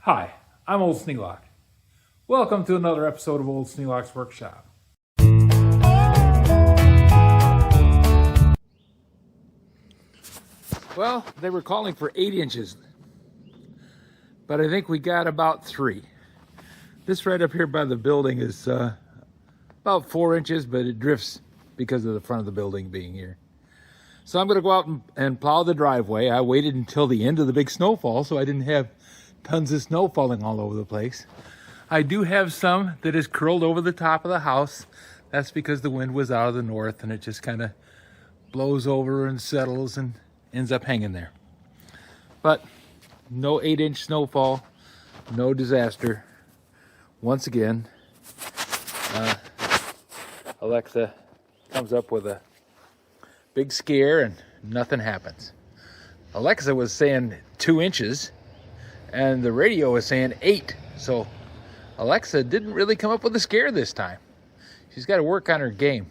Hi, I'm Old Sneelock. Welcome to another episode of Old Sneelock's Workshop. Well, they were calling for 8 inches, but I think we got about 3. This right up here by the building is about 4 inches, but it drifts because of the front of the building being here. So I'm going to go out and plow the driveway. I waited until the end of the big snowfall so I didn't have tons of snow falling all over the place. I do have some that is curled over the top of the house. That's because the wind was out of the north and it just kind of blows over and settles and ends up hanging there. But no 8-inch snowfall, no disaster. Once again, Alexa comes up with a big scare and nothing happens. Alexa was saying 2 inches and the radio was saying 8. So Alexa didn't really come up with a scare this time. She's got to work on her game.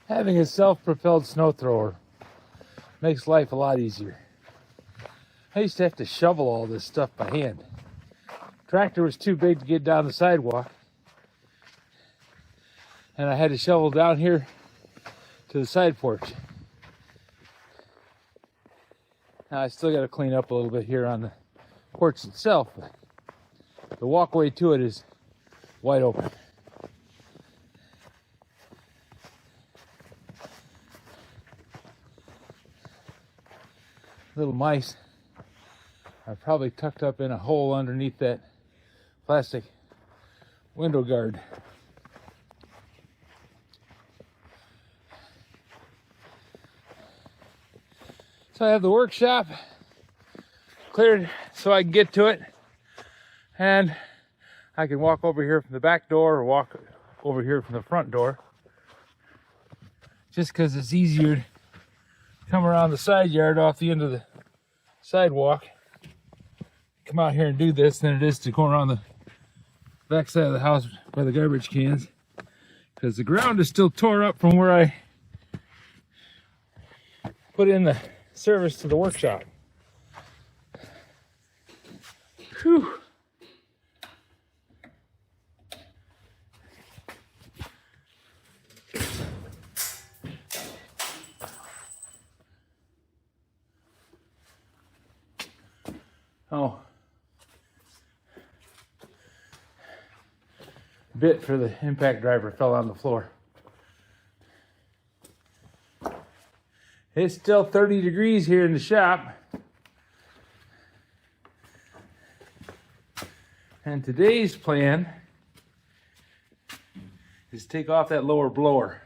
Having a self-propelled snow thrower makes life a lot easier. I used to have to shovel all this stuff by hand. Tractor was too big to get down the sidewalk, and I had to shovel down here to the side porch. Now I still got to clean up a little bit here on the porch itself, but the walkway to it is wide open. Little mice are probably tucked up in a hole underneath that plastic window guard. So I have the workshop cleared so I can get to it, and I can walk over here from the back door or walk over here from the front door, just because it's easier to come around the side yard off the end of the sidewalk, come out here and do this than it is to go around the back side of the house by the garbage cans, because the ground is still tore up from where I put in the service to the workshop. Whew. Oh, bit for the impact driver fell on the floor. It's still 30 degrees here in the shop. And today's plan is to take off that lower blower.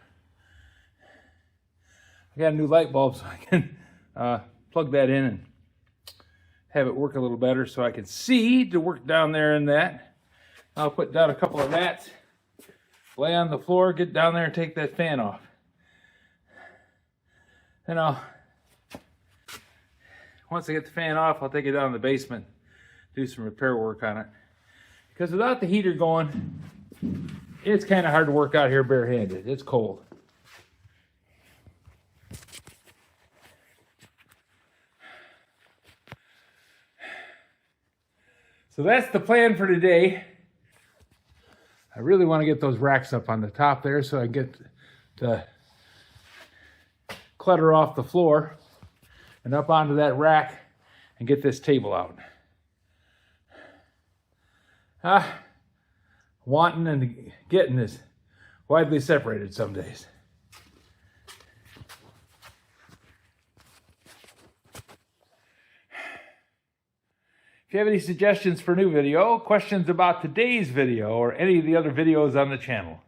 I got a new light bulb, so I can plug that in and have it work a little better so I can see to work down there in that. I'll put down a couple of mats, lay on the floor, get down there and take that fan off. Then once I get the fan off, I'll take it down in the basement, do some repair work on it. Because without the heater going, it's kind of hard to work out here barehanded. It's cold. So that's the plan for today. I really want to get those racks up on the top there so I can get the clutter off the floor and up onto that rack and get this table out. Wanting and getting is widely separated some days. If you have any suggestions for a new video, questions about today's video, or any of the other videos on the channel,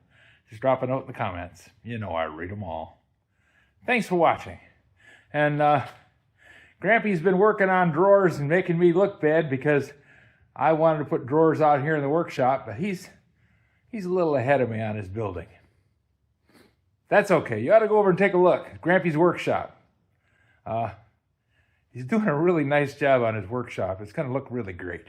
just drop a note in the comments. You know I read them all. Thanks for watching. And Grampie's been working on drawers and making me look bad because I wanted to put drawers out here in the workshop, but he's a little ahead of me on his building. That's okay. You ought to go over and take a look at Grampie's workshop. He's doing a really nice job on his workshop. It's going to look really great.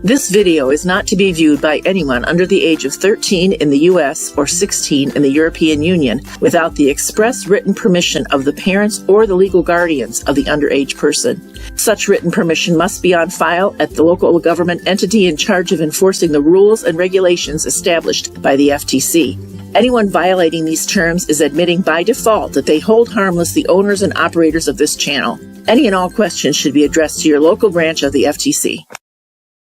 This video is not to be viewed by anyone under the age of 13 in the U.S. or 16 in the European Union without the express written permission of the parents or the legal guardians of the underage person. Such written permission must be on file at the local government entity in charge of enforcing the rules and regulations established by the FTC. Anyone violating these terms is admitting by default that they hold harmless the owners and operators of this channel. Any and all questions should be addressed to your local branch of the FTC.